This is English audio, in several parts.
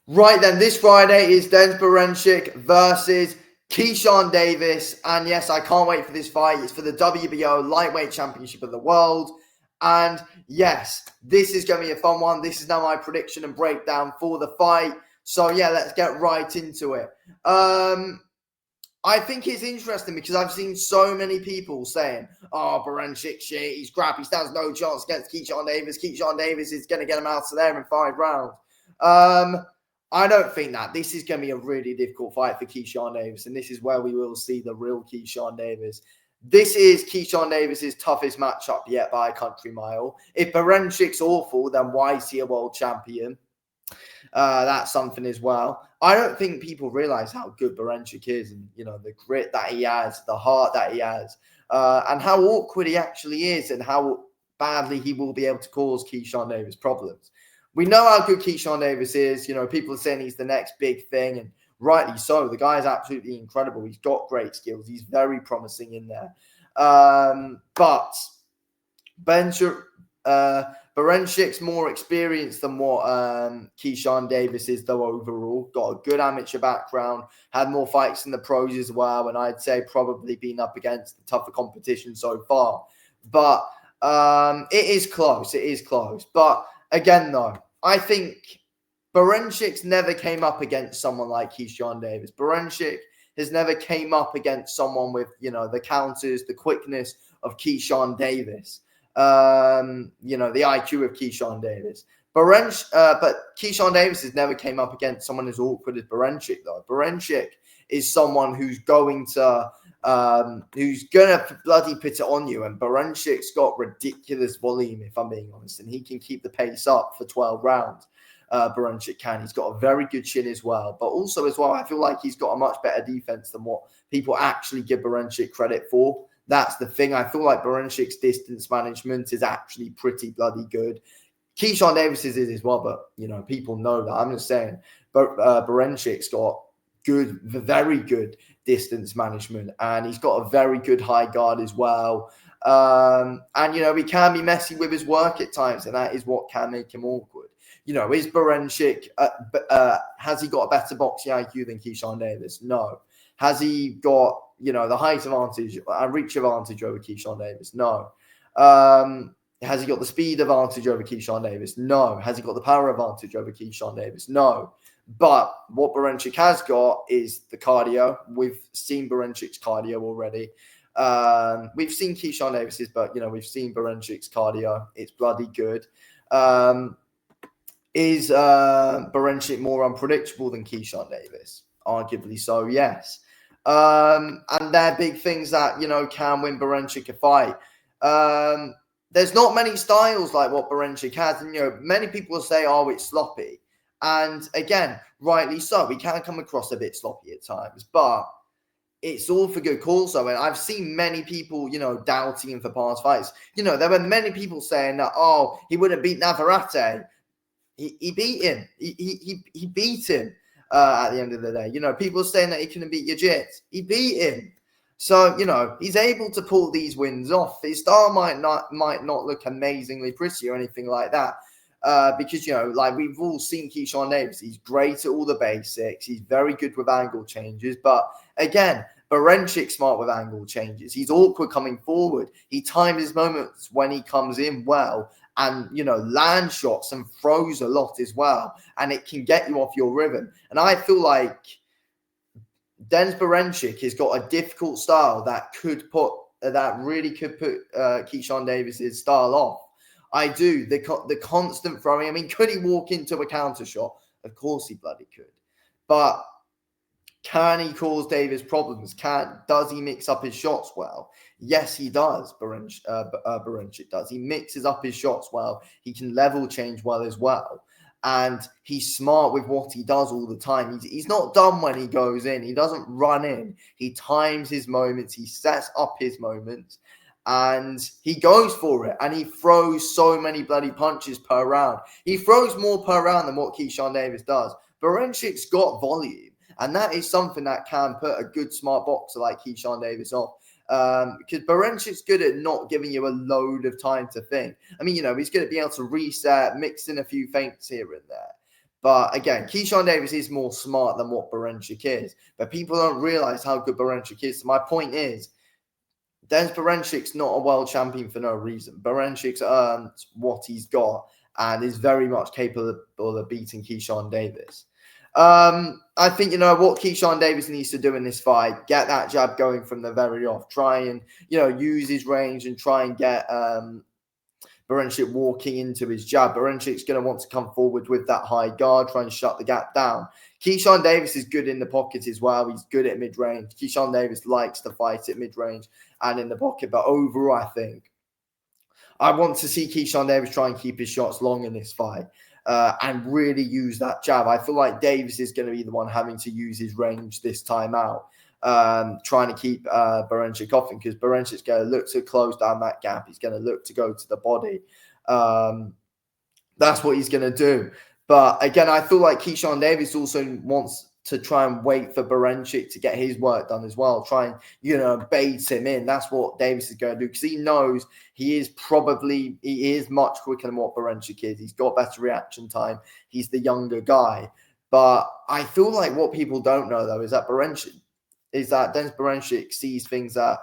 Right then, this Friday is Berinchyk versus Keyshawn Davis. And yes, I can't wait for this fight. It's for the WBO Lightweight Championship of the World. And yes, this is going to be a fun one. This is now my prediction and breakdown for the fight. So yeah, let's get right into it. I think it's interesting because I've seen so many people saying, oh, Berinchyk shit, he's crap, he stands no chance against Keyshawn Davis. Keyshawn Davis is going to get him out of there in 5 rounds. I don't think that. This is going to be a really difficult fight for Keyshawn Davis, and this is where we will see the real Keyshawn Davis. This is Keyshawn Davis's toughest matchup yet by a country mile. If Berinchyks awful, then why is he a world champion? That's something as well. I don't think people realize how good Berinchyk is, and the grit that he has, the heart that he has, and how awkward he actually is, and how badly he will be able to cause Keyshawn Davis problems. We know how good Keyshawn Davis is. People are saying he's the next big thing, and rightly so. The guy is absolutely incredible. He's got great skills. He's very promising in there. But Berinchyks more experienced than what Keyshawn Davis is, though, overall. Got a good amateur background, had more fights in the pros as well, and I'd say probably been up against the tougher competition so far. But it is close. It is close. But again, though, I think Berinchyk never came up against someone like Keyshawn Davis. Berinchyk has never came up against someone with, the counters, the quickness of Keyshawn Davis. The IQ of Keyshawn Davis. But Keyshawn Davis has never came up against someone as awkward as Berinchyk, though. Berinchyk is someone who's going to bloody put it on you, and Berinchyks got ridiculous volume, if I'm being honest, and he can keep the pace up for 12 rounds. Berinchyk can. He's got a very good chin as well, but also as well, I feel like he's got a much better defense than what people actually give Berinchyk credit for. That's the thing. I feel like Berincyk's distance management is actually pretty bloody good. Keyshawn Davis is as well, but people know that. I'm just saying, but Berincyk's got very good distance management, and he's got a very good high guard as well. And he can be messy with his work at times, and that is what can make him awkward. Is Berinchyk has he got a better boxing IQ than Keyshawn Davis? No. Has he got the height advantage and reach advantage over Keyshawn Davis? No. Has he got the speed advantage over Keyshawn Davis? No. Has he got the power advantage over Keyshawn Davis? No. But what Berinchyk has got is the cardio. We've seen Berincyk's cardio already. We've seen Keyshawn Davis's, but we've seen Berincyk's cardio. It's bloody good. Is Berinchyk more unpredictable than Keyshawn Davis? Arguably so, yes. And they're big things that, can win Berinchyk a fight. There's not many styles like what Berinchyk has. And, many people say, oh, it's sloppy. And again, rightly so. He can come across a bit sloppy at times. But it's all for good cause, though. And I've seen many people, doubting him for past fights. There were many people saying that, oh, he wouldn't beat Navarrete. He beat him. He beat him. At the end of the day, people saying that he couldn't beat Yajit. He beat him. So, he's able to pull these wins off. His style might not look amazingly pretty or anything like that. Because, like we've all seen Keyshawn Davis. He's great at all the basics. He's very good with angle changes. But again, Berinchyk smart with angle changes. He's awkward coming forward. He times his moments when he comes in well. And, land shots and throws a lot as well. And it can get you off your rhythm. And I feel like Berinchyk has got a difficult style that really could put Keyshawn Davis's style off. I do. The constant throwing. I mean, could he walk into a counter shot? Of course he bloody could. But can he cause Davis problems? Does he mix up his shots well? Yes, he does. Berinchyk does. He mixes up his shots well. He can level change well as well. And he's smart with what he does all the time. He's not dumb when he goes in. He doesn't run in. He times his moments. He sets up his moments. And he goes for it. And he throws so many bloody punches per round. He throws more per round than what Keyshawn Davis does. Berincyk's got volume. And that is something that can put a good, smart boxer like Keyshawn Davis off. Because Berincyk's good at not giving you a load of time to think. I mean, he's going to be able to reset, mix in a few feints here and there. But again, Keyshawn Davis is more smart than what Berinchyk is. But people don't realize how good Berinchyk is. So my point is, Berinchyks not a world champion for no reason. Berinchyks earned what he's got and is very much capable of beating Keyshawn Davis. I think, what Keyshawn Davis needs to do in this fight, get that jab going from the very off. Try and, use his range and try and get Berinchyk walking into his jab. Berinchyks going to want to come forward with that high guard, try and shut the gap down. Keyshawn Davis is good in the pocket as well. He's good at mid-range. Keyshawn Davis likes to fight at mid-range and in the pocket. But overall, I think I want to see Keyshawn Davis try and keep his shots long in this fight and really use that jab. I feel like Davis is going to be the one having to use his range this time out, trying to keep Berinchyk off him, because Berinchyk is going to look to close down that gap. He's going to look to go to the body. That's what he's going to do. But again, I feel like Keyshawn Davis also wants to try and wait for Berinchyk to get his work done as well. Try and, bait him in. That's what Davis is going to do, because he knows he is much quicker than what Berinchyk is. He's got better reaction time. He's the younger guy. But I feel like what people don't know, though, is that Denis Berinchyk sees things that,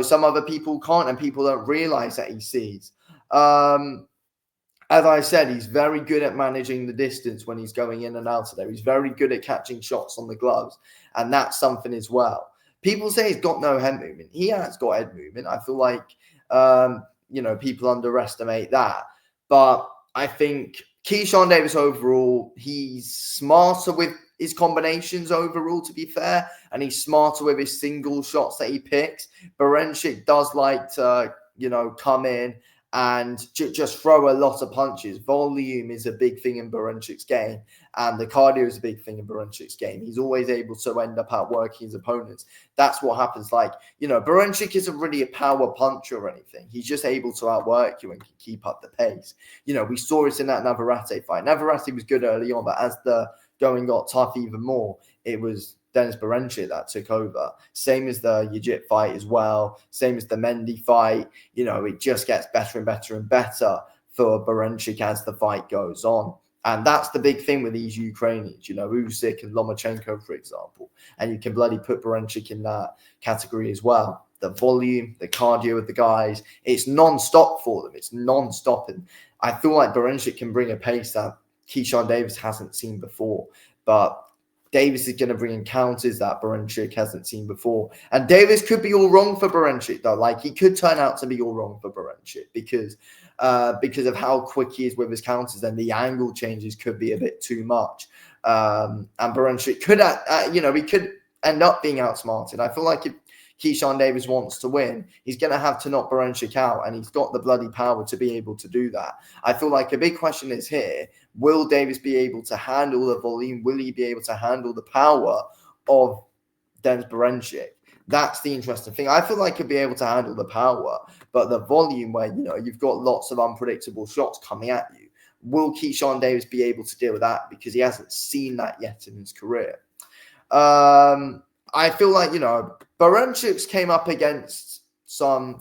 some other people can't, and people don't realize that he sees. As I said, he's very good at managing the distance when he's going in and out of there. He's very good at catching shots on the gloves, and that's something as well. People say he's got no head movement. He has got head movement. I feel like, people underestimate that. But I think Keyshawn Davis overall, he's smarter with his combinations overall, to be fair, and he's smarter with his single shots that he picks. Berinchyk does like to, come in and just throw a lot of punches. Volume is a big thing in Berinchyks' game, and the cardio is a big thing in Berinchyks' game. He's always able to end up outworking his opponents. That's what happens. Like, Berinchyk isn't really a power puncher or anything. He's just able to outwork you and can keep up the pace. We saw it in that Navarrete fight. Navarrete was good early on, but as the going got tough even more, it was Denis Berinchyk that took over. Same as the Yajit fight as well. Same as the Mendy fight. It just gets better and better and better for Berinchyk as the fight goes on. And that's the big thing with these Ukrainians, Usyk and Lomachenko, for example. And you can bloody put Berinchyk in that category as well. The volume, the cardio of the guys, it's non-stop for them. It's non-stop. And I feel like Berinchyk can bring a pace that Keyshawn Davis hasn't seen before. But Davis is going to bring encounters that Berinchyk hasn't seen before. And Davis could be all wrong for Berinchyk, though. Like, he could turn out to be all wrong for Berinchyk because of how quick he is with his counters, and the angle changes could be a bit too much. And Berinchyk could, he could end up being outsmarted. I feel like if Keyshawn Davis wants to win, he's going to have to knock Berinchyk out, and he's got the bloody power to be able to do that. I feel like a big question is here, will Davis be able to handle the volume? Will he be able to handle the power of Denis Berinchyk? That's the interesting thing. I feel like he'll be able to handle the power, but the volume where, you've got lots of unpredictable shots coming at you, will Keyshawn Davis be able to deal with that? Because he hasn't seen that yet in his career. I feel like, Berinchyk came up against some,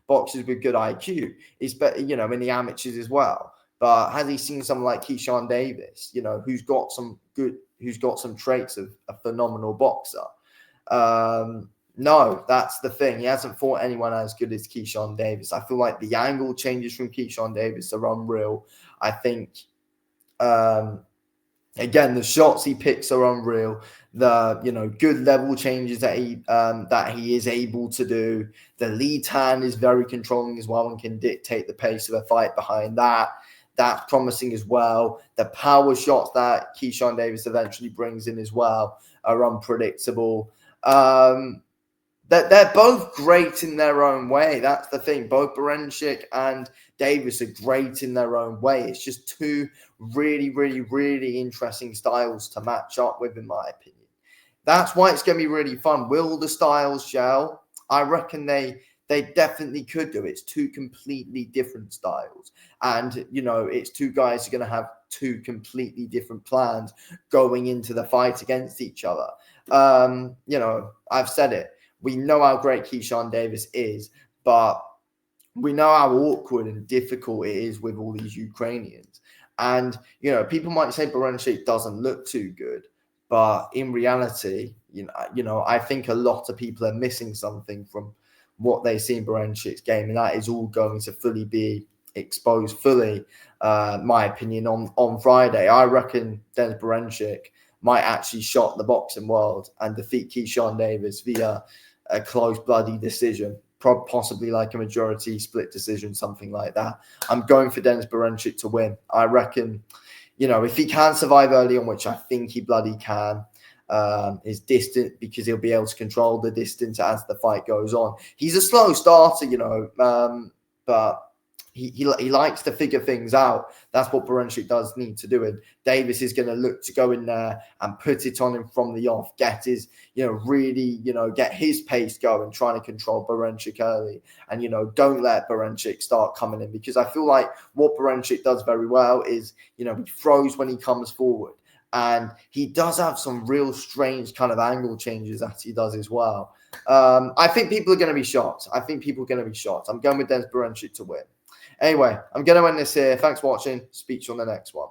boxers with good IQ. He's, in the amateurs as well. But has he seen someone like Keyshawn Davis, who's got some traits of a phenomenal boxer? No, that's the thing. He hasn't fought anyone as good as Keyshawn Davis. I feel like the angle changes from Keyshawn Davis are unreal. I think, again, the shots he picks are unreal. The good level changes that he is able to do. The lead hand is very controlling as well and can dictate the pace of a fight behind that. That's promising as well. The power shots that Keyshawn Davis eventually brings in as well are unpredictable. They're both great in their own way. That's the thing. Both Berinchyk and Davis are great in their own way. It's just two really, really, really interesting styles to match up with, in my opinion. That's why it's going to be really fun. Will the styles gel? I reckon they definitely could do. It's two completely different styles. And, it's two guys who are going to have two completely different plans going into the fight against each other. I've said it. We know how great Keyshawn Davis is, but we know how awkward and difficult it is with all these Ukrainians. And, people might say Berinchyk doesn't look too good, but in reality, I think a lot of people are missing something from what they see in Berinchy's game, and that is all going to fully be exposed fully, my opinion, on Friday. I reckon Denis Berinchyk might actually shock the boxing world and defeat Keyshawn Davis via a close, bloody decision, possibly like a majority split decision, something like that. I'm going for Denis Berinchyk to win. I reckon, if he can survive early on, which I think he bloody can, is distant because he'll be able to control the distance as the fight goes on. He's a slow starter, but he likes to figure things out. That's what Berinchyk does need to do. And Davis is going to look to go in there and put it on him from the off, get his, really, get his pace going, trying to control Berinchyk early. And, don't let Berinchyk start coming in, because I feel like what Berinchyk does very well is, he throws when he comes forward. And he does have some real strange kind of angle changes that he does as well. I think people are going to be shocked. I'm going with Denis Berinchyk to win. Anyway, I'm going to end this here. Thanks for watching. Speak to you on the next one.